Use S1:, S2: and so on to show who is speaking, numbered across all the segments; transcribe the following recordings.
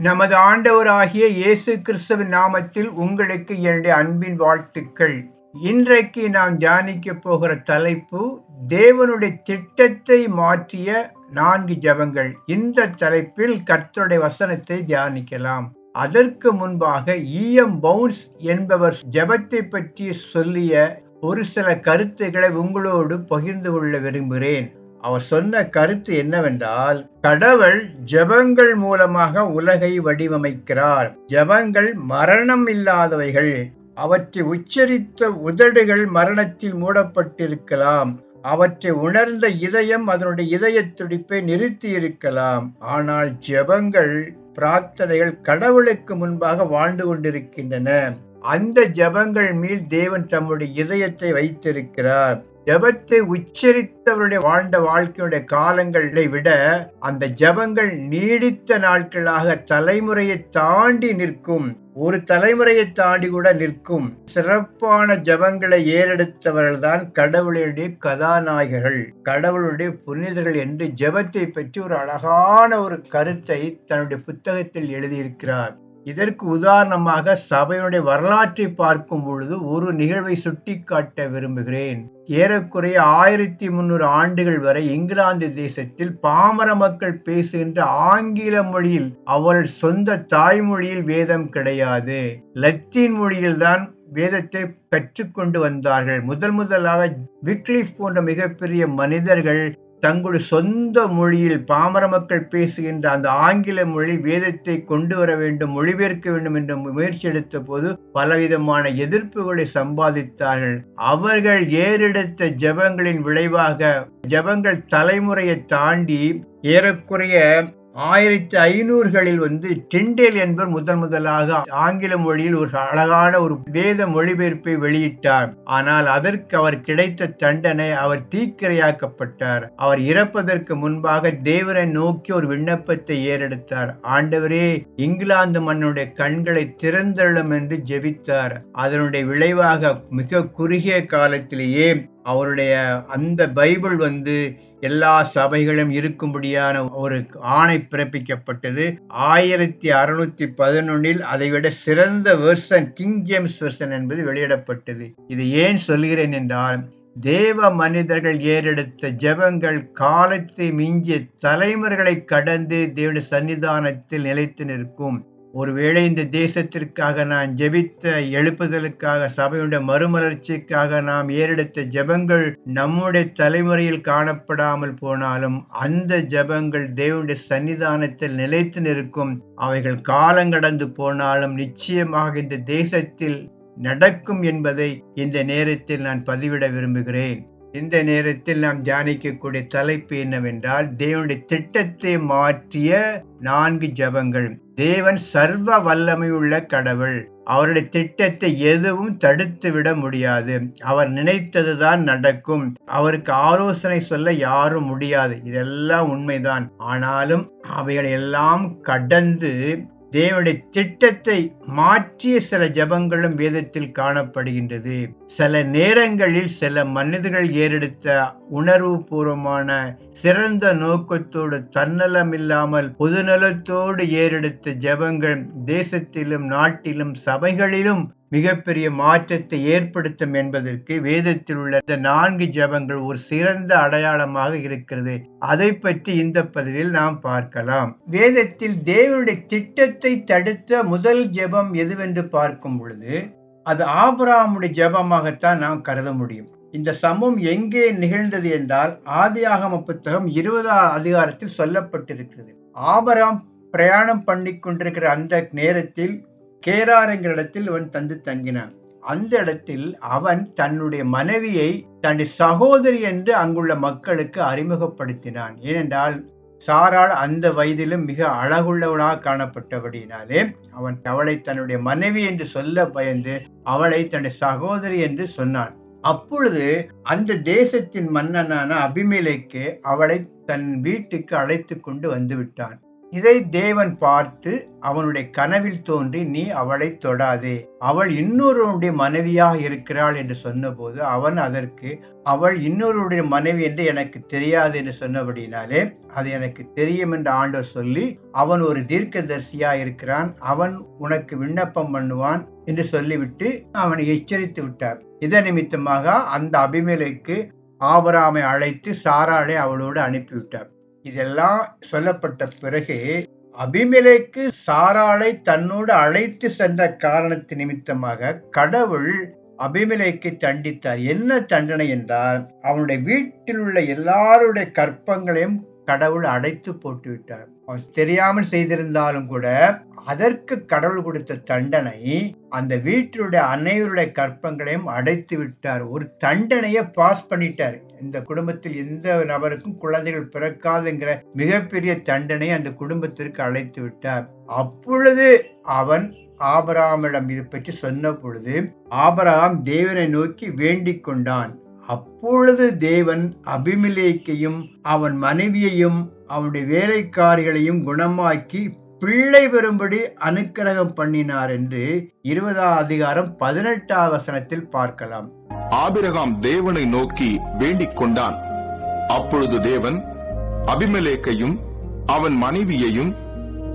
S1: நமது ஆண்டவராகிய இயேசு கிறிஸ்துவின் நாமத்தில் உங்களுக்கு என்னுடைய அன்பின் வாழ்த்துக்கள். இன்றைக்கு நாம் தியானிக்க போகிற தலைப்பு தேவனுடைய திட்டத்தை மாற்றிய 4 ஜெபங்கள். இந்த தலைப்பில் கர்த்தருடைய வசனத்தை தியானிக்கலாம். அதற்கு முன்பாக E.M. பவுன்ஸ் என்பவர் ஜெபத்தை பற்றி சொல்லிய ஒரு சில கருத்துக்களை உங்களோடு பகிர்ந்து கொள்ள விரும்புகிறேன். அவர் சொன்ன கருத்து என்னவென்றால், கடவுள் ஜெபங்கள் மூலமாக உலகை வடிவமைக்கிறார். ஜெபங்கள் மரணம் இல்லாதவைகள். அவற்றை உச்சரித்த உதடுகள் மரணத்தில் மூடப்பட்டிருக்கலாம். அவற்றை உணர்ந்த இதயம் அதனுடைய இதய துடிப்பை நிறுத்தி இருக்கலாம். ஆனால் ஜெபங்கள், பிரார்த்தனைகள் கடவுளுக்கு முன்பாக வாழ்ந்து கொண்டிருக்கின்றன. அந்த ஜெபங்கள் மேல் தேவன் தம்முடைய இதயத்தை வைத்திருக்கிறார். ஜெபத்தை உச்சரித்தவருடைய வாழ்ந்த வாழ்க்கையுடைய காலங்களை விட அந்த ஜெபங்கள் நீடித்த நாட்களாக தலைமுறையை தாண்டி நிற்கும். ஒரு தலைமுறையை தாண்டி கூட நிற்கும். சிறப்பான ஜெபங்களை ஏறெடுத்தவர்கள் தான் கடவுளுடைய கதாநாயகர்கள், கடவுளுடைய புனிதர்கள் என்று ஜெபத்தை பற்றி ஒரு அழகான ஒரு கருத்தை தன்னுடைய புத்தகத்தில் எழுதியிருக்கிறார். இதற்கு உதாரணமாக சபையுடைய வரலாற்றை பார்க்கும் பொழுது ஒரு நிகழ்வை சுட்டிக்காட்ட விரும்புகிறேன். ஏறக்குறைய 1300 ஆண்டுகள் வரை இங்கிலாந்து தேசத்தில் பாமர மக்கள் பேசுகின்ற ஆங்கில மொழியில், அவர்கள் சொந்த தாய்மொழியில் வேதம் கிடையாது. லத்தீன் மொழியில்தான் வேதத்தை கற்றுக்கொண்டு வந்தார்கள். முதலாக விக்லிஃப் போன்ற மிகப்பெரிய மனிதர்கள் தங்களுடைய சொந்த மொழியில், பாமர மக்கள் பேசுகின்ற அந்த ஆங்கில மொழியில் வேதத்தை கொண்டு வர வேண்டும், மொழிபெயர்க்க வேண்டும் என்ற முயற்சி எடுத்த போது பலவிதமான எதிர்ப்புகளை சம்பாதித்தார்கள். அவர்கள் ஏறெடுத்த ஜெபங்களின் விளைவாக ஜெபங்கள் தலைமுறையை தாண்டி ஏறக்குறைய 1500களில் டிண்டேல் என்பவர் முதலாக ஆங்கில மொழியில் ஒரு அழகான ஒரு வேத மொழிபெயர்ப்பை வெளியிட்டார். ஆனால் அதற்கு அவர் கிடைத்த தண்டனை, அவர் தீக்கிரையாக்கப்பட்டார். அவர் இறப்பதற்கு முன்பாக தேவனை நோக்கி ஒரு விண்ணப்பத்தை ஏறெடுத்தார். ஆண்டவரே, இங்கிலாந்து மண்ணுடைய கண்களை திறந்தள்ளும் என்று ஜெபித்தார். அதனுடைய விளைவாக மிக குறுகிய காலத்திலேயே அவருடைய அந்த பைபிள் எல்லா சபைகளும் இருக்கும்படியான ஒரு ஆணை பிறப்பிக்கப்பட்டது. 1611 அதைவிட சிறந்த வெர்சன், கிங் ஜேம்ஸ் வெர்சன் என்பது வெளியிடப்பட்டது. இது ஏன் சொல்கிறேன் என்றால், தேவ மனிதர்கள் ஏறெடுத்த ஜெபங்கள் காலத்தை மிஞ்சிய தலைமுறைகளை கடந்து தேவனுடைய சன்னிதானத்தில் நிலைத்து நிற்கும். ஒருவேளை இந்த தேசத்திற்காக நான் ஜெபித்த எழுப்புதலுக்காக, சபையுடைய மறுமலர்ச்சிக்காக நாம் ஏறெடுத்த ஜெபங்கள் நம்முடைய தலைமுறையில் காணப்படாமல் போனாலும் அந்த ஜெபங்கள் தேவனுடைய சன்னிதானத்தில் நிலைத்து நிற்கும். அவைகள் காலங்கடந்து போனாலும் நிச்சயமாக இந்த தேசத்தில் நடக்கும் என்பதை இந்த நேரத்தில் நான் பதிவிட விரும்புகிறேன். இந்த நேரத்தில் நாம் தியானிக்கக்கூடிய தலைப்பு என்னவென்றால், தேவனுடைய திட்டத்தை மாற்றிய 4 ஜெபங்கள். தேவன் சர்வ வல்லமையுள்ள கடவுள். அவருடைய திட்டத்தை எதுவும் தடுத்து விட முடியாது. அவர் நினைத்ததுதான் நடக்கும். அவருக்கு ஆலோசனை சொல்ல யாரும் முடியாது. இதெல்லாம் உண்மைதான். ஆனாலும் அவைகளை எல்லாம் கடந்து தேவனுடைய திட்டத்தை மாற்றிய சில ஜெபங்களும் வேதத்தில் காணப்படுகின்றது. சில நேரங்களில் சில மனிதர்கள் ஏறெடுத்த உணர்வு பூர்வமான சிறந்த நோக்கத்தோடு, தன்னலமில்லாமல் பொதுநலத்தோடு ஏறெடுத்த ஜெபங்கள் தேசத்திலும் நாட்டிலும் சபைகளிலும் மிகப்பெரிய மாற்றத்தை ஏற்படுத்தும் என்பதற்கு வேதத்தில் உள்ள இந்த 4 ஜெபங்கள் ஒரு சிறந்த அடையாளமாக இருக்கிறது. அதை பற்றி இந்த பதிவில் நாம் பார்க்கலாம். வேதத்தில் தேவனுடைய திட்டத்தை தடுத்த முதல் ஜெபம் எதுவென்று பார்க்கும் பொழுது அது ஆபிரகாமுடைய ஜெபமாகத்தான் நாம் கருத முடியும். இந்த சம்பவம் எங்கே நிகழ்ந்தது என்றால், ஆதியாகம புத்தகம் 20ஆம் அதிகாரத்தில் சொல்லப்பட்டிருக்கிறது. ஆபிரகாம் பிரயாணம் பண்ணி கொண்டிருக்கிற அந்த நேரத்தில் கேரார் என்கிற இடத்தில் அவன் தங்கினான். அந்த இடத்தில் அவன் தன்னுடைய மனைவியை தன்னுடைய சகோதரி என்று அங்குள்ள மக்களுக்கு அறிமுகப்படுத்தினான். ஏனென்றால் சாராள் அந்த வயதிலும் மிக அழகுள்ளவளாக காணப்பட்டபடியினாலே அவளை தன்னுடைய மனைவி என்று சொல்ல பயந்து அவளை தன்னுடைய சகோதரி என்று சொன்னான். அப்பொழுது அந்த தேசத்தின் மன்னனான அபிமெலேக்கு அவளை தன் வீட்டுக்கு அழைத்து கொண்டு வந்து விட்டான். இதை தேவன் பார்த்து அவனுடைய கனவில் தோன்றி, நீ அவளை தொடாதே, அவள் இன்னொருவனுடைய மனைவியாக இருக்கிறாள் என்று சொன்னபோது அவன் அதற்கு, அவள் இன்னொருடைய மனைவி என்று எனக்கு தெரியாது என்று சொன்னபடினாலே, அது எனக்கு தெரியும் என்று ஆண்டவர் சொல்லி, அவன் ஒரு தீர்க்கதரிசியா இருக்கிறான், அவன் உனக்கு விண்ணப்பம் பண்ணுவான் என்று சொல்லிவிட்டு அவனை எச்சரித்து விட்டார். இதன் நிமித்தமாக அந்த அபிமெலேக்கு ஆபிரகாமை அழைத்து சாராளை அவளோடு அனுப்பிவிட்டார். இதெல்லாம் சொல்லப்பட்ட பிறகு அபிமெலேக்கு சாராளை தன்னோடு அழைத்து சென்ற காரணத்து நிமித்தமாக கடவுள் அபிமெலேக்கை தண்டித்தார். என்ன தண்டனை என்றால், அவனுடைய வீட்டில் உள்ள எல்லாருடைய கற்பங்களையும் கடவுள் அடைத்து போட்டு விட்டார். அவன் தெரியாமல் செய்திருந்தாலும் கூட அதற்கு கடவுள் கொடுத்த தண்டனை அந்த வீட்டிலுடைய அனைவருடைய கற்பங்களையும் அடைத்து விட்டார். ஒரு தண்டனையை பாஸ் பண்ணிட்டார். இந்த குடும்பத்தில் எந்த நபருக்கும் குழந்தைகள் பிறக்காதுங்கிற மிகப்பெரிய தண்டனை அந்த குடும்பத்திற்கு அழைத்து விட்டார். அப்பொழுது அவன் ஆபிரகாமிடம் இது பற்றி சொன்ன பொழுது ஆபிரகாம் தேவனை நோக்கி வேண்டிக் கொண்டான். அப்பொழுது தேவன் அபிமெலேக்கையும் அவன் மனைவியையும் அவனுடைய வேலைக்காரிகளையும் குணமாக்கி பிள்ளை பெறும்படி அனுக்கிரகம் பண்ணினார் என்று 20ஆம் அதிகாரம் 18ஆம் வசனத்தில் பார்க்கலாம்.
S2: ஆபிரகாம் தேவனை நோக்கி வேண்டிக் கொண்டான். அப்பொழுது தேவன் அபிமெலேக்கையும் அவன் மனைவியையும்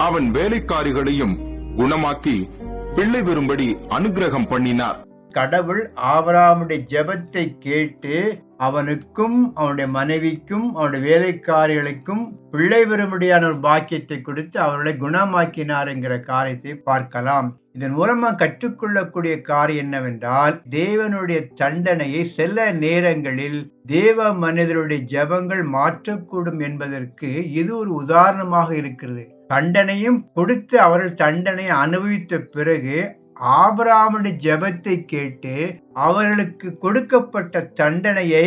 S2: அவன் வேலைக்காரிகளையும் குணமாக்கி பிள்ளை பெறும்படி அனுக்கிரகம் பண்ணினார்.
S1: கடவுள் ஆபிரகாமுடைய ஜெபத்தை கேட்டு அவனுக்கும் அவனுடைய மனைவிக்கும் அவனுடைய வேலைக்காரிகளுக்கும் பிள்ளை பெறும்படியான ஒரு பாக்கியத்தை கொடுத்து அவர்களை குணமாக்கினார் என்கிற காரியத்தை பார்க்கலாம். இதன் மூலமா கற்றுக்கொள்ளக்கூடிய காரியம் என்னவென்றால், தேவனுடைய தண்டனையை சில நேரங்களில் தேவ மனிதருடைய ஜெபங்கள் மாற்றக்கூடும் என்பதற்கு இது ஒரு உதாரணமாக இருக்கிறது. தண்டனையும் கொடுத்து அவர்கள் தண்டனையை அனுபவித்த பிறகு ஆபிரகாமுடைய ஜெபத்தை கேட்டு அவர்களுக்கு கொடுக்கப்பட்ட தண்டனையை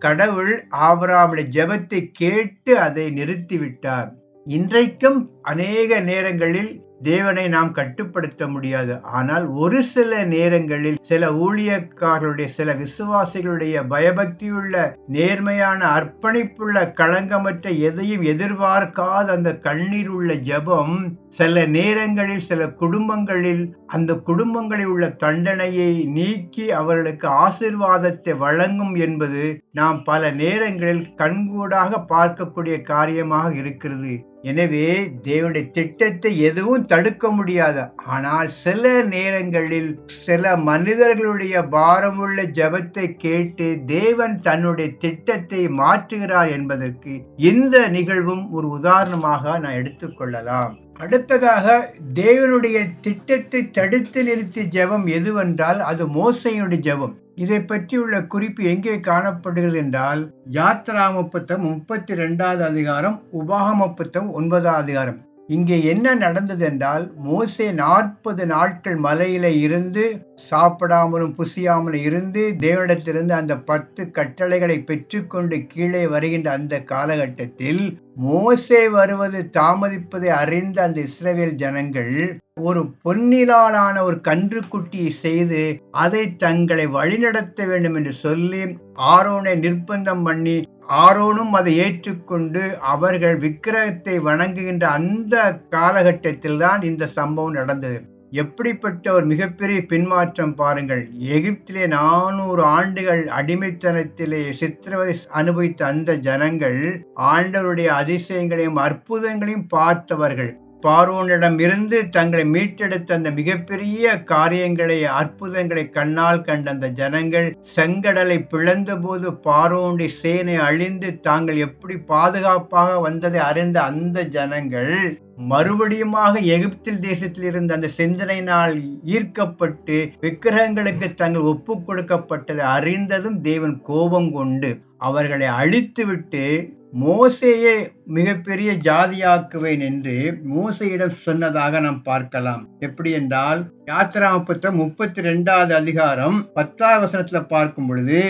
S1: கடவுள் ஆபிரகாமுடைய ஜெபத்தை கேட்டு அதை நிறுத்திவிட்டார். இன்றைக்கும் அநேக நேரங்களில் தேவனை நாம் கட்டுப்படுத்த முடியாது. ஆனால் ஒரு சில நேரங்களில் சில ஊழியக்காரர்களுடைய சில விசுவாசிகளுடைய பயபக்தியுள்ள நேர்மையான அர்ப்பணிப்புள்ள களங்கமற்ற எதையும் எதிர்பார்க்காத அந்த கண்ணீர் உள்ள ஜெபம் சில நேரங்களில் சில குடும்பங்களில் அந்த குடும்பங்களில் உள்ள தண்டனையை நீக்கி அவர்களுக்கு ஆசீர்வாதத்தை வழங்கும் என்பது நாம் பல நேரங்களில் கண்கூடாக பார்க்கக்கூடிய காரியமாக இருக்கிறது. எனவே தேவனுடைய திட்டத்தை எதுவும் தடுக்க முடியாது. ஆனால் சில நேரங்களில் சில மனிதர்களுடைய பாரமுள்ள ஜெபத்தை கேட்டு தேவன் தன்னுடைய திட்டத்தை மாற்றுகிறார் என்பதற்கு இந்த நிகழ்வும் ஒரு உதாரணமாக நான் எடுத்துக்கொள்ளலாம். அடுத்ததாக தேவனுடைய திட்டத்தை தடுத்து நிறுத்திய ஜெபம் எதுவென்றால் அது மோசேயுடைய ஜெபம். இதை பற்றியுள்ள குறிப்பு எங்கே காணப்படுகிறது என்றால், யாத்ராகம புத்தகம் 32ஆவது அதிகாரம், உபாகம புத்தகம் 9ஆவது அதிகாரம். இங்கே என்ன நடந்தது என்றால், மோசே 40 நாட்கள் மலையில இருந்து சாப்பிடாமலும் புசியாமலும் இருந்து தேவனிடத்திலிருந்து அந்த 10 கட்டளைகளை பெற்றுக்கொண்டு கீழே வருகின்ற அந்த காலகட்டத்தில் மோசே வருவது தாமதிப்பதை அறிந்த அந்த இஸ்ரவேல் ஜனங்கள் ஒரு பொன்னிலாலான ஒரு கன்றுக்குட்டியை செய்து அதை தங்களை வழிநடத்த வேண்டும் என்று சொல்லி ஆரோனை நிர்பந்தம் பண்ணி ஆரோனும் அதை ஏற்றுக்கொண்டு அவர்கள் விக்கிரகத்தை வணங்குகின்ற அந்த காலகட்டத்தில் தான் இந்த சம்பவம் நடந்தது. எப்படிப்பட்ட ஒரு மிகப்பெரிய பின்மாற்றம் பாருங்கள். எகிப்திலே 400 ஆண்டுகள் அடிமைத்தனத்திலே சித்திரவதை அனுபவித்த அந்த ஜனங்கள் ஆண்டவருடைய அதிசயங்களையும் அற்புதங்களையும் பார்த்தவர்கள். பார்வோனிடம் இருந்து தங்களை மீட்டெடுத்த அந்த மிகப்பெரிய காரியங்களை அற்புதங்களை கண்ணால் கண்ட அந்த ஜனங்கள் செங்கடலை பிளந்த போது பார்வோனுடைய சேனை அழிந்து தாங்கள் எப்படி பாதுகாப்பாக வந்ததை அறிந்த அந்த ஜனங்கள் மறுபடியுமாக எகிப்தில் தேசத்தில் இருந்த அந்த சிந்தனையினால் ஈர்க்கப்பட்டு விக்கிரகங்களுக்கு தங்கள் ஒப்பு கொடுக்கப்பட்டதை அறிந்ததும் தேவன் கோபம் கொண்டு அவர்களை அழித்துவிட்டு மோசேயை மிகப்பெரிய ஜாதியாக்குவேன் என்று மோசேயிடம் சொன்னதாக நாம் பார்க்கலாம். எப்படி என்றால், யாத்திராகம புத்தகம் 32ஆவது அதிகாரம் 10ஆவது வசனத்துல பார்க்கும் பொழுது,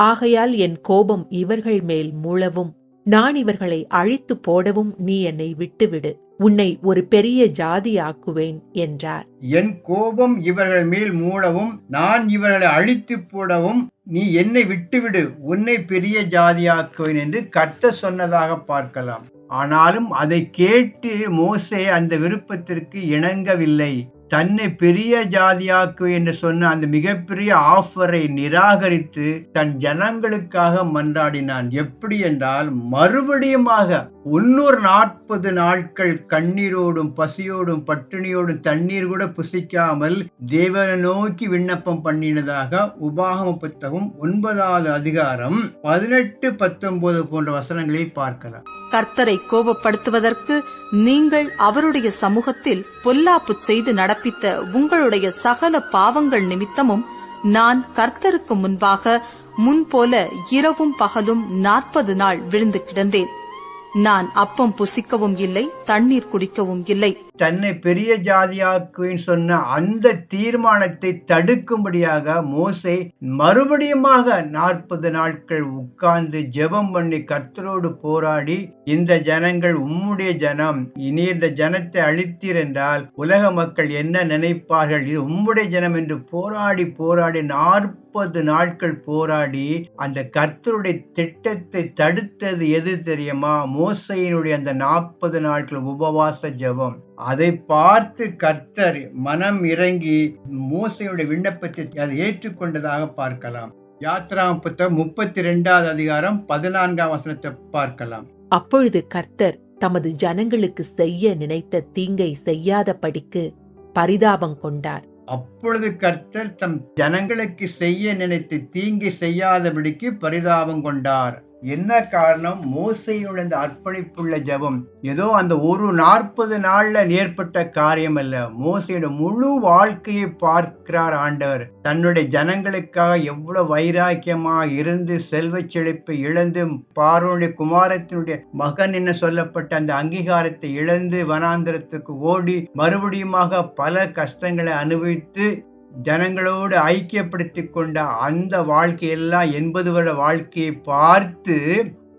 S3: ஆகையால் என் கோபம் இவர்கள் மேல் மூளவும் நான் இவர்களை அழித்து போடவும் நீ என்னை விட்டுவிடு, உன்னை ஒரு பெரிய ஜாதி ஆக்குவேன் என்றார்.
S1: என் கோபம் இவர்கள் மேல் மூளவும் நான் இவர்களை அழித்து போடவும் நீ என்னை விட்டுவிடு, உன்னை பெரிய ஜாதியாக்குவேன் என்று கர்த்தர் சொன்னதாக பார்க்கலாம். ஆனாலும் அதை கேட்டு மோசே அந்த விருப்பத்திற்கு இணங்கவில்லை. தன்னை பெரிய ஜாதியாக்கு என்று சொன்ன அந்த மிகப்பெரிய ஆஃபரை நிராகரித்து தன் ஜனங்களுக்காக மன்றாடினான். எப்படி என்றால், மறுபடியுமாக 340 நாட்கள் கண்ணீரோடும் பசியோடும் பட்டினியோடும் தண்ணீர் கூட புசிக்காமல் தேவனை நோக்கி விண்ணப்பம் பண்ணினதாக உபாகம புத்தகம் 9வது அதிகாரம் 18, 19 போன்ற வசனங்களில் பார்க்கலாம்.
S4: கர்த்தரை கோபப்படுத்துவதற்கு நீங்கள் அவருடைய சமூகத்தில் பொல்லாப்பு செய்து நடப்பித்த உங்களுடைய சகல பாவங்கள் நிமித்தமும் நான் கர்த்தருக்கு முன்பாக முன்போல இரவும் பகலும் 40 நாள் விழுந்து கிடந்தேன். நான் அப்பம் புசிக்கவும் இல்லை, தண்ணீர் குடிக்கவும் இல்லை.
S1: தன்னை பெரிய ஜாதியாக்குவேன் சொன்ன அந்த தீர்மானத்தை தடுக்கும்படியாக மோசே மறுபடியுமாக 40 நாட்கள் உட்கார்ந்து ஜெபம் பண்ணி கர்த்தரோடு போராடி, இந்த ஜனங்கள் உம்முடைய ஜனம், இனி இந்த ஜனத்தை அழித்தீர் என்றால் உலக மக்கள் என்ன நினைப்பார்கள், இது உம்முடைய ஜனம் என்று போராடி 40 நாட்கள் போராடி அந்த கர்த்தருடைய திட்டத்தை தடுத்தது எது தெரியுமா? மோசையினுடைய அந்த 40 நாட்கள் உபவாச ஜெபம். அதை பார்த்து கர்த்தர் மனம் இறங்கி மோசையுடைய விண்ணப்பத்தை அதை ஏற்றுக்கொண்டதாக பார்க்கலாம். யாத்ராகம புத்தகம் 32வது அதிகாரம் 14ஆம் வசனத்தை பார்க்கலாம்.
S3: அப்பொழுது கர்த்தர் தமது ஜனங்களுக்கு செய்ய நினைத்த தீங்கை செய்யாதபடிக்கு பரிதாபம் கொண்டார்.
S1: அப்பொழுது கர்த்தர் தம் ஜனங்களுக்கு செய்ய நினைத்து தீங்கை செய்யாதபடிக்கு பரிதாபம் கொண்டார். என்ன காரணம்? மோசையுடைய அந்த அர்ப்பணிப்புள்ள ஜெபம் ஏதோ அந்த ஒரு 40 நாள்ல ஏற்பட்ட காரியம் அல்ல. மோசையோட முழு வாழ்க்கையை பார்க்கிறார் ஆண்டவர். தன்னுடைய ஜனங்களுக்காக எவ்வளவு வைராக்கியமா இருந்து செல்வ செழிப்பை இழந்து, பார்வோனுடைய குமாரத்தினுடைய மகன் என்ன சொல்லப்பட்ட அந்த அங்கீகாரத்தை இழந்து வனாந்திரத்துக்கு ஓடி மறுபடியுமாக பல கஷ்டங்களை அனுபவித்து ஜனங்களோடு ஐக்கியப்படுத்தி கொண்ட அந்த வாழ்க்கையெல்லாம் 80 வருட வாழ்க்கையை பார்த்து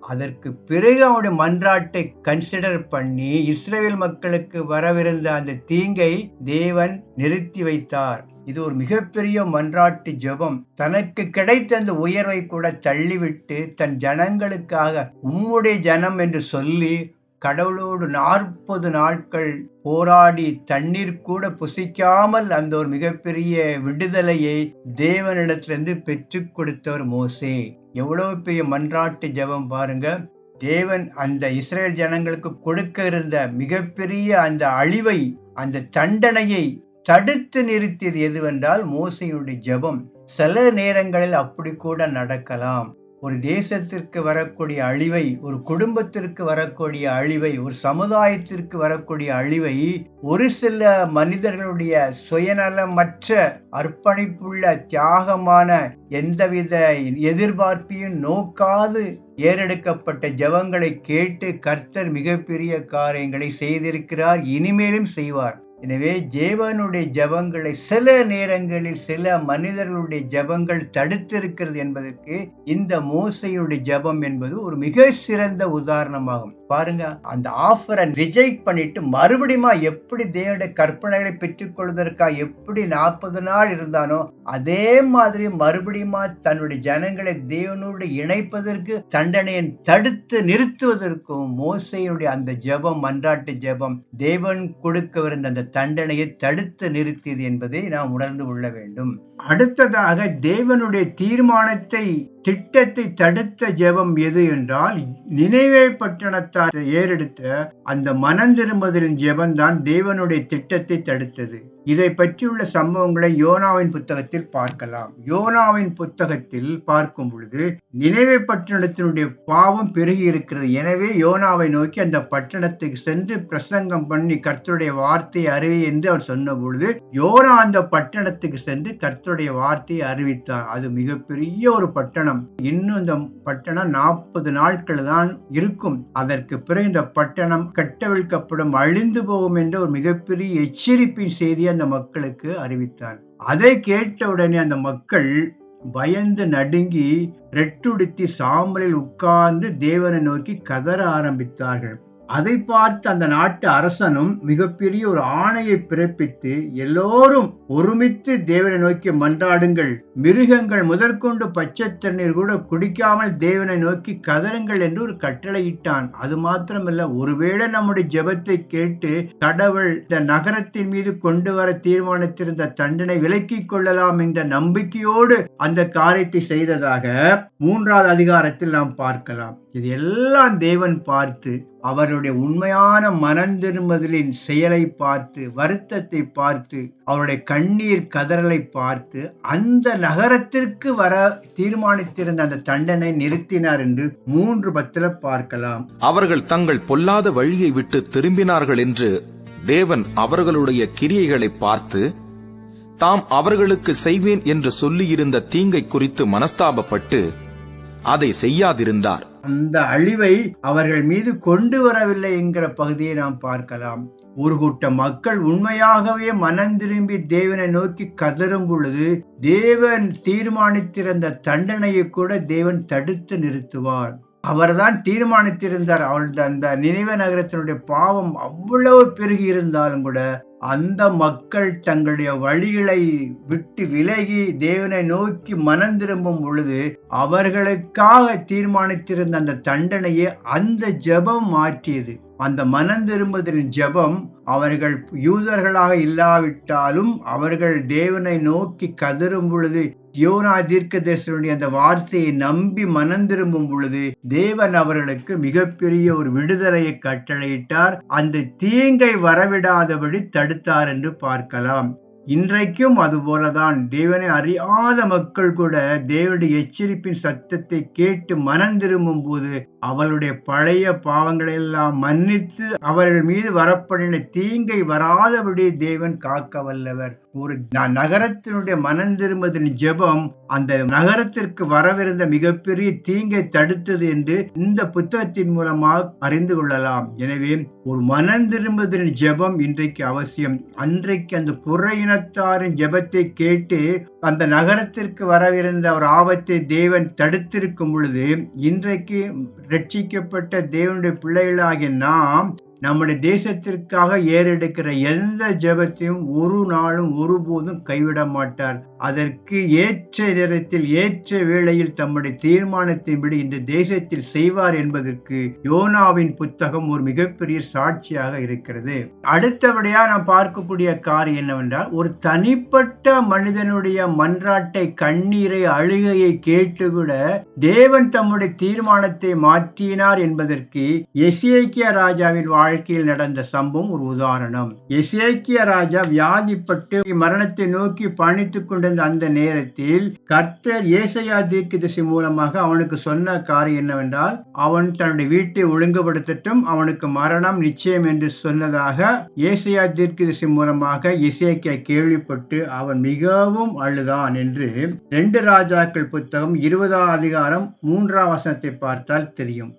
S1: அதற்கு பிறகு அவனுடைய மன்றாட்டை கன்சிடர் பண்ணி இஸ்ரவேல் மக்களுக்கு வரவிருந்த அந்த தீங்கை தேவன் நிறுத்தி வைத்தார். இது ஒரு மிகப்பெரிய மன்றாட்டு ஜெபம். தனக்கு கிடைத்த அந்த உயர்வை கூட தள்ளிவிட்டு தன் ஜனங்களுக்காக உம்முடைய ஜனம் என்று சொல்லி கடவுளோடு 40 நாட்கள் போராடி தண்ணீர் கூட புசிக்காமல் அந்த ஒரு மிகப்பெரிய விடுதலையை தேவனிடத்திலிருந்து பெற்றுக் கொடுத்தவர் மோசே. எவ்வளவு பெரிய மன்றாட்டு ஜெபம் பாருங்க. தேவன் அந்த இஸ்ரேல் ஜனங்களுக்கு கொடுக்க இருந்த மிகப்பெரிய அந்த அழிவை, அந்த தண்டனையை தடுத்து நிறுத்தியது எதுவென்றால் மோசையுடைய ஜெபம். சில நேரங்களில் அப்படி கூட நடக்கலாம். ஒரு தேசத்திற்கு வரக்கூடிய அழிவை, ஒரு குடும்பத்திற்கு வரக்கூடிய அழிவை, ஒரு சமுதாயத்திற்கு வரக்கூடிய அழிவை ஒரு சில மனிதர்களுடைய சுயநலமற்ற அர்ப்பணிப்புள்ள தியாகமான எந்தவித எதிர்பார்ப்பையும் நோக்காது ஏறெடுக்கப்பட்ட ஜெபங்களை கேட்டு கர்த்தர் மிகப்பெரிய காரியங்களை செய்திருக்கிறார், இனிமேலும் செய்வார். எனவே தேவனுடைய ஜெபங்களை சில நேரங்களில் சில மனிதர்களுடைய ஜெபங்கள் தடுத்திருக்கிறது என்பதற்கு இந்த மோசையுடைய ஜெபம் என்பது ஒரு மிக சிறந்த உதாரணமாகும். பாருங்க, அந்த ஆஃபரை ரிஜெக்ட் பண்ணிட்டு மறுபடியும் எப்படி தேவனுடைய கற்பனைகளை பெற்றுக் கொள்வதற்காக எப்படி 40 நாள் இருந்தானோ அதே மாதிரி மறுபடியும் தன்னுடைய ஜனங்களை தேவனோடு இணைப்பதற்கு, தண்டனையை தடுத்து நிறுத்துவதற்கும் மோசையுடைய அந்த ஜெபம், மன்றாட்டு ஜெபம் தேவன் கொடுக்கவிருந்த அந்த தண்டனையை தடுத்து நிறுத்தியது என்பதை நாம் உணர்ந்து கொள்ள வேண்டும். அடுத்ததாக தேவனுடைய தீர்மானத்தை, திட்டத்தை தடுத்த ஜெபம் எது என்றால் நினைவே பட்டணத்தார் ஏறெடுத்த அந்த மனம் திரும்புதலின் ஜெபம் தான் தேவனுடைய திட்டத்தை தடுத்தது. இதை பற்றியுள்ள சம்பவங்களை யோனாவின் புத்தகத்தில் பார்க்கலாம். யோனாவின் புத்தகத்தில் பார்க்கும் பொழுது நினைவே பட்டணத்தினுடைய பாவம் பெருகி இருக்கிறது. எனவே யோனாவை நோக்கி அந்த பட்டணத்துக்கு சென்று பிரசங்கம் பண்ணி கர்த்தருடைய வார்த்தையை அறிவி என்று அவர் சொன்ன பொழுது யோனா அந்த பட்டணத்துக்கு சென்று கர்த்தருடைய வார்த்தையை அறிவித்தார். அது மிகப்பெரிய ஒரு பட்டணம். இன்னும் இந்த பட்டணம் 40 நாட்கள் தான் இருக்கும். அதற்கு பிறகு இந்த பட்டணம் கட்டவிழ்க்கப்படும், அழிந்து போகும் என்ற ஒரு மிகப்பெரிய எச்சரிப்பின் செய்தியை அந்த மக்களுக்கு அறிவித்தார். அதை கேட்டவுடனே அந்த மக்கள் பயந்து நடுங்கி ரெட்டுடுத்தி சாம்பலில் உட்கார்ந்து தேவனை நோக்கி கதற ஆரம்பித்தார்கள். அதை பார்த்து அந்த நாட்டு அரசனும் மிகப்பெரிய ஒரு ஆணையை பிறப்பித்து, எல்லோரும் ஒருமித்து தேவனை நோக்கி மன்றாடுங்கள், மிருகங்கள் முதற்கொண்டு பச்சை தண்ணீர் கூட குடிக்காமல் தேவனை நோக்கி கதறுங்கள் என்று ஒரு கட்டளையிட்டான். அது மாத்திரமல்ல, ஒருவேளை நம்முடைய ஜெபத்தை கேட்டு கடவுள் இந்த நகரத்தின் மீது கொண்டு வர தீர்மானித்திருந்த தண்டனை விலக்கிக் கொள்ளலாம் என்ற நம்பிக்கையோடு அந்த காரியத்தை செய்ததாக 3வது அதிகாரத்தில் நாம் பார்க்கலாம். இது எல்லாம் தேவன் பார்த்து, அவருடைய உண்மையான மனம் திரும்புதலின் செயலை பார்த்து, வருத்தத்தை பார்த்து, அவருடைய கண்ணீர் கதறலை பார்த்து, அந்த நகரத்திற்கு வர தீர்மானித்திருந்த அந்த தண்டனை நிறுத்தினார் என்று 3:10 பார்க்கலாம்.
S2: அவர்கள் தங்கள் பொல்லாத வழியை விட்டு திரும்பினார்கள் என்று தேவன் அவர்களுடைய கிரியைகளை பார்த்து, தாம் அவர்களுக்கு செய்வேன் என்று சொல்லியிருந்த தீங்கை குறித்து மனஸ்தாபப்பட்டு அதை செய்யாதிருந்தார்.
S1: அந்த அழிவை அவர்கள் மீது கொண்டு வரவில்லை என்கிற பகுதியை நாம் பார்க்கலாம். ஒரு கூட்ட மக்கள் உண்மையாகவே மனம் திரும்பி தேவனை நோக்கி கதறும் பொழுது, தேவன் தீர்மானித்திருந்த தண்டனையை கூட தேவன் தடுத்து நிறுத்துவார். அவர்தான் தீர்மானித்திருந்தார். அவருடைய அந்த நினைவே நகரத்தினுடைய பாவம் அவ்வளவு பெருகி இருந்தாலும் கூட அந்த மக்கள் தங்களுடைய வழிகளை விட்டு விலகி தேவனை நோக்கி மனம் திரும்பும் பொழுது அவர்களுக்காக தீர்மானித்திருந்த அந்த தண்டனையை அந்த ஜெபம் மாற்றியது. அந்த மனம் திரும்புதலின் ஜெபம் அவர்கள் யூதர்களாக இல்லாவிட்டாலும் அவர்கள் தேவனை நோக்கி கதறும் பொழுது, யோனா தீர்க்கதரிசனுடைய அந்த வார்த்தையை நம்பி மனம் திரும்பும் பொழுது தேவன் அவர்களுக்கு மிகப்பெரிய ஒரு விடுதலையை கட்டளையிட்டார். அந்த தீங்கை வரவிடாதபடி தடுத்தார் என்று பார்க்கலாம். இன்றைக்கும் அதுபோலதான் தேவனை அறியாத மக்கள் கூட தேவனுடைய எச்சரிப்பின் சத்தத்தை கேட்டு மனம் திரும்பும் போது அவளுடைய பழைய பாவங்களை எல்லாம் மன்னித்து அவர்கள் மீது வரப்படின தீங்கை வராதபடி தேவன் காக்க வல்லவர். ஒரு நகரத்தினுடைய மனம் திரும்புதலின் ஜெபம் அந்த நகரத்திற்கு வரவிருந்த மிகப்பெரிய தீங்கை தடுத்தது என்று இந்த புத்தகத்தின் மூலமாக அறிந்து கொள்ளலாம். எனவே ஒரு மனம் திரும்புதலின் ஜெபம் இன்றைக்கு அவசியம். அன்றைக்கு அந்த புற இனத்தாரின் ஜெபத்தை கேட்டு அந்த நகரத்திற்கு வரவிருந்த ஒரு ஆபத்தை தேவன் தடுத்திருக்கும் பொழுது, இன்றைக்கு ரட்சிக்கப்பட்ட தேவனுடைய பிள்ளைகளாகிய நாம் நம்முடைய தேசத்திற்காக ஏறெடுக்கிற எந்த ஜெபத்தையும் ஒரு நாளும் ஒருபோதும் கைவிட மாட்டார். அதற்கு ஏற்ற நேரத்தில் ஏற்ற வேளையில் தம்முடைய தீர்மானத்தின்படி இந்த தேசத்தில் செய்வார் என்பதற்கு யோனாவின் புத்தகம் ஒரு மிகப்பெரிய சாட்சியாக இருக்கிறது. அடுத்தபடியாக நாம் பார்க்கக்கூடிய காரியம் என்னவென்றால், ஒரு தனிப்பட்ட மனிதனுடைய மன்றாட்டை, கண்ணீரை, அழுகையை கேட்டு கூட தேவன் தம்முடைய தீர்மானத்தை மாற்றினார் என்பதற்கு எசேக்கியா ராஜாவின் வாழ்க்கையில் நடந்த சம்பவம் ஒரு உதாரணம். எசேக்கியா ராஜா வியாதிப்பட்டு மரணத்தை நோக்கி பணித்துக் கொண்டிருந்த அந்த நேரத்தில் கர்த்தர் ஏசாயா தீர்க்கதரிசி மூலமாக அவனுக்கு சொன்ன காரியம் என்னவென்றால், அவன் தன்னுடைய வீட்டை ஒழுங்குபடுத்தட்டும், அவனுக்கு மரணம் நிச்சயம் என்று சொன்னதாக ஏசாயா தீர்க்கதரிசி மூலமாக எசேக்கியா கேள்விப்பட்டு அவன் மிகவும் அழுதான் என்று 2 ராஜாக்கள் புத்தகம் 20ஆம் அதிகாரம் 3ஆம் வசனத்தை பார்த்தால் தெரியும்.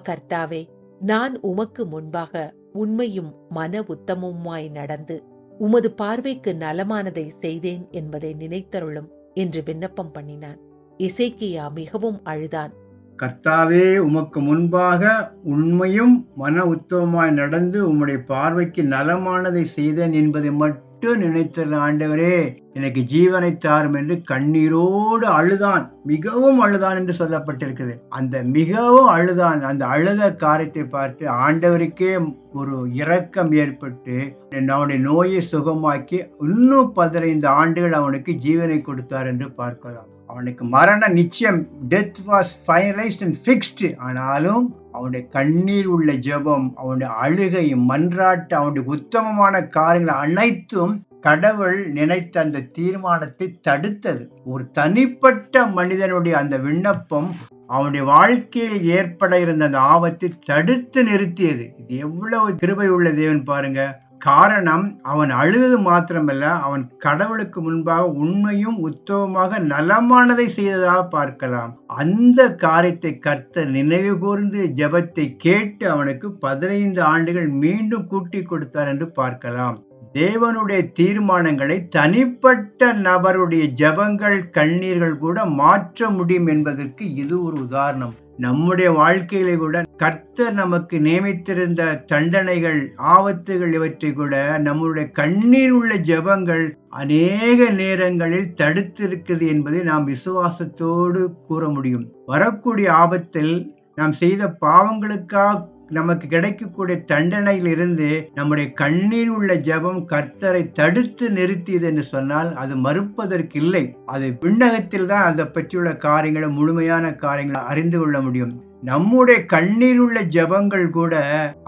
S3: கர்த்தாவே, நான் உமக்கு முன்பாக உண்மையும் மன உத்தமமாய் நடந்து உமது பார்வைக்கு நலமானதை செய்தேன் என்பதை நினைத்தருளும் என்று விண்ணப்பம் பண்ணினான். எசேக்கியா மிகவும் அழுதான்.
S1: கர்த்தாவே, உமக்கு முன்பாக உண்மையும் மன உத்தமமாய் நடந்து உம்முடைய பார்வைக்கு நலமானதை செய்தேன் என்பதை மட்டும் நினைத்தல் ஆண்டவரே, எனக்கு ஜீவனை தாரும் என்று கண்ணீரோடு அழுதான். மிகவும் அழுதான் என்று சொல்லப்பட்டிருக்கிறது. அந்த மிகவும் அழுதான். அந்த அழுத காரியத்தை பார்த்து ஆண்டவருக்கே ஒரு இரக்கம் ஏற்பட்டு அவனுடைய நோயை சுகமாக்கி இன்னும் 15 ஆண்டுகள் அவனுக்கு ஜீவனை கொடுத்தார் என்று பார்க்கலாம். அவனுக்கு மரண நிச்சயம், death was finalised and fixed. ஆனாலும் அவனுடைய கண்ணீர் உள்ள ஜெபம், அவனுடைய அழுகை, மன்றாட்டு, அவனுடைய உத்தமமான காரியங்கள் அனைத்தும் கடவுள் நினைத்த அந்த தீர்மானத்தை தடுத்தது. ஒரு தனிப்பட்ட மனிதனுடைய அந்த விண்ணப்பம் அவனுடைய வாழ்க்கையில் ஏற்பட இருந்த அந்த ஆபத்தை தடுத்து நிறுத்தியது. இது எவ்வளவு கிருபை உள்ள தேவன் பாருங்க. காரணம், அவன் அழுது மாத்திரமல்ல, அவன் கடவுளுக்கு முன்பாக உண்மையும் உத்தமமாக நலமானதை செய்ததாக பார்க்கலாம். அந்த காரியத்தை கர்த்தர் நினைவு கூர்ந்து ஜெபத்தை கேட்டு அவனுக்கு 15 ஆண்டுகள் மீண்டும் கூட்டி கொடுத்தார் என்று பார்க்கலாம். தேவனுடைய தீர்மானங்களை தனிப்பட்ட நபருடைய ஜெபங்கள், கண்ணீர்கள் கூட மாற்ற முடியும் என்பதற்கு இது ஒரு உதாரணம். நம்முடைய வாழ்க்கையிலே கூட கர்த்தர் நமக்கு நியமித்திருந்த தண்டனைகள், ஆபத்துகள் இவற்றை கூட நம்முடைய கண்ணீர் உள்ள ஜெபங்கள் அநேக நேரங்களில் தடுத்திருக்கிறது என்பதை நாம் விசுவாசத்தோடு கூற முடியும். வரக்கூடிய ஆபத்தில் நாம் செய்த பாவங்களுக்காக நமக்கு கிடைக்கக்கூடிய தண்டனையில் இருந்து நம்முடைய கண்ணீர் உள்ள ஜெபம் கர்த்தரை தடுத்து நிறுத்தியது என்று சொன்னால் அது மறுப்பதற்கு இல்லை. அது விண்ணகத்தில் தான் அதை பற்றியுள்ள காரியங்களை, முழுமையான காரியங்களை அறிந்து கொள்ள முடியும். நம்முடைய கண்ணீர் உள்ள ஜெபங்கள் கூட,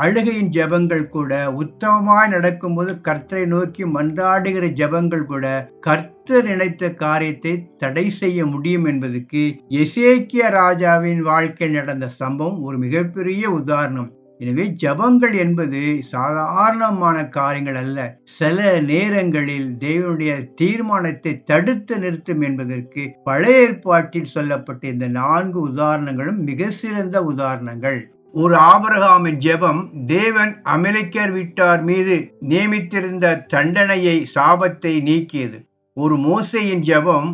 S1: அழுகையின் ஜெபங்கள் கூட, உத்தமமாய் நடக்கும்போது கர்த்தரை நோக்கி மன்றாடுகிற ஜெபங்கள் கூட கர்த்தர் நினைத்த காரியத்தை தடை செய்ய முடியும் என்பதற்கு எசேக்கியா ராஜாவின் வாழ்க்கையில் நடந்த சம்பவம் ஒரு மிகப்பெரிய உதாரணம். எனவே ஜெபங்கள் என்பது சாதாரணமான காரியங்கள் அல்ல. சில நேரங்களில் தேவனுடைய தீர்மானத்தை தடுத்து நிறுத்தும் என்பதற்கு பழைய ஏற்பாட்டில் சொல்லப்பட்ட இந்த 4 உதாரணங்களும் மிக சிறந்த உதாரணங்கள். ஒரு ஆபிரகாமின் ஜெபம் தேவன் அமலேக்கியர் வீட்டார் மீது நியமித்திருந்த தண்டனையை, சாபத்தை நீக்கியது. ஒரு மோசேயின் ஜெபம்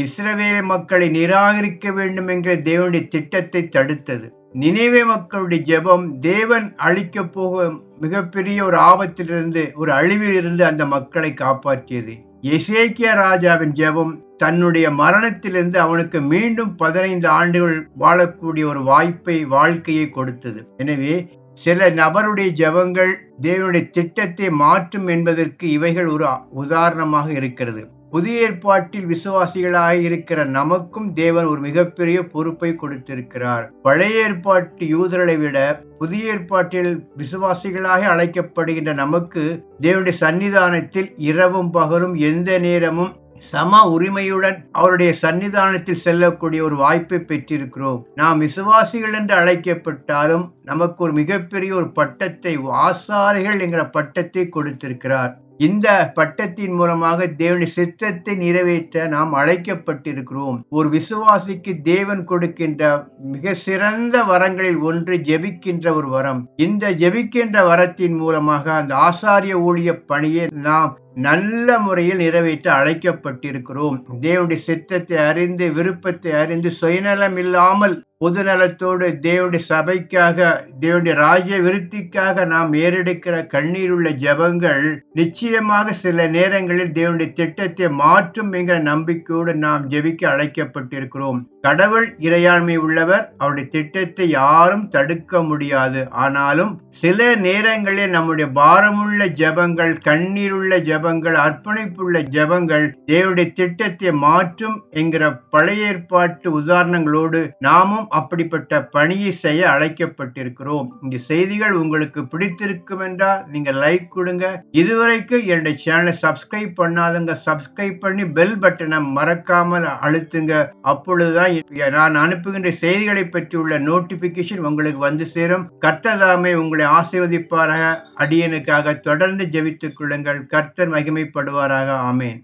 S1: இஸ்ரவேல் மக்களை நிராகரிக்க வேண்டும் என்கிற தேவனுடைய திட்டத்தை தடுத்தது. நினிவே மக்களுடைய ஜெபம் தேவன் அழிக்கப் போகும் மிகப்பெரிய ஒரு ஆபத்திலிருந்து, ஒரு அழிவிலிருந்து அந்த மக்களை காப்பாற்றியது. எசேக்கியா ராஜாவின் ஜெபம் தன்னுடைய மரணத்திலிருந்து அவனுக்கு மீண்டும் 15 ஆண்டுகள் வாழக்கூடிய ஒரு வாழ்க்கையை கொடுத்தது. எனவே சில நபருடைய ஜெபங்கள் தேவனுடைய திட்டத்தை மாற்றும் என்பதற்கு இவைகள் ஒரு உதாரணமாக இருக்கிறது. புதிய ஏற்பாட்டில் விசுவாசிகளாக இருக்கிற நமக்கும் தேவன் ஒரு மிகப்பெரிய பொறுப்பை கொடுத்திருக்கிறார். பழைய ஏற்பாட்டு யூதர்களை விட புதிய ஏற்பாட்டில் விசுவாசிகளாக அழைக்கப்படுகின்ற நமக்கு தேவனுடைய சன்னிதானத்தில் இரவும் பகலும் எந்த நேரமும் சம உரிமையுடன் அவருடைய சன்னிதானத்தில் செல்லக்கூடிய ஒரு வாய்ப்பை பெற்றிருக்கிறோம். நாம் விசுவாசிகள் என்று அழைக்கப்பட்டாலும் நமக்கு ஒரு மிகப்பெரிய ஒரு பட்டத்தை, ஆசாரிகள் என்கிற பட்டத்தை கொடுத்திருக்கிறார். இந்த பட்டத்தின் மூலமாக தேவனுடைய சித்தத்தை நிறைவேற்ற நாம் அழைக்கப்பட்டிருக்கிறோம். ஒரு விசுவாசிக்கு தேவன் கொடுக்கின்ற மிக சிறந்த வரங்களில் ஒன்று ஜெபிக்கின்ற ஒரு வரம். இந்த ஜெபிக்கின்ற வரத்தின் மூலமாக அந்த ஆசாரிய ஊழிய பணியை நாம் நல்ல முறையில் நிறைவேற்ற அழைக்கப்பட்டிருக்கிறோம். தேவனுடைய சித்தத்தை அறிந்து, விருப்பத்தை அறிந்து, சுயநலம் இல்லாமல் பொதுநலத்தோடு தேவனுடைய சபைக்காக, தேவனுடைய ராஜ்ய விருத்திக்காக நாம் ஏறெடுக்கிற கண்ணீருள்ள ஜெபங்கள் நிச்சயமாக சில நேரங்களில் தேவனுடைய திட்டத்தை மாற்றும் என்கிற நம்பிக்கையோடு நாம் ஜெபிக்க அழைக்கப்பட்டிருக்கிறோம். கடவுள் இறையாண்மை உள்ளவர், அவருடைய திட்டத்தை யாரும் தடுக்க முடியாது. ஆனாலும் சில நேரங்களில் நம்முடைய பாரமுள்ள ஜெபங்கள், கண்ணீருள்ள ஜெபங்கள், அர்ப்பணிப்புள்ள ஜெபங்கள் தேவனுடைய திட்டத்தை மாற்றும் என்கிற பழைய ஏற்பாட்டு உதாரணங்களோடு நாமும் அப்படிப்பட்ட பணியை செய்ய அழைக்கப்பட்டிருக்கிறோம். இந்த செய்திகள் உங்களுக்கு பிடித்திருக்கும் என்றால் நீங்க லைக் கொடுங்க. இதுவரைக்கும் என்னுடைய சேனலை சப்ஸ்கிரைப் பண்ணாதவங்க சப்ஸ்கிரைப் பண்ணி பெல் பட்டனை மறக்காமல் அழுத்துங்க. அப்பொழுதுதான் நான் அனுப்புகின்ற செய்திகளை பற்றியுள்ள நோட்டிபிகேஷன் உங்களுக்கு வந்து சேரும். கர்த்தர் தாமே உங்களை ஆசீர்வதிப்பாராக. அடியனுக்காக தொடர்ந்து ஜெபித்துக் கொள்ளுங்கள். கர்த்தர் மகிமைப்படுவாராக. ஆமேன்.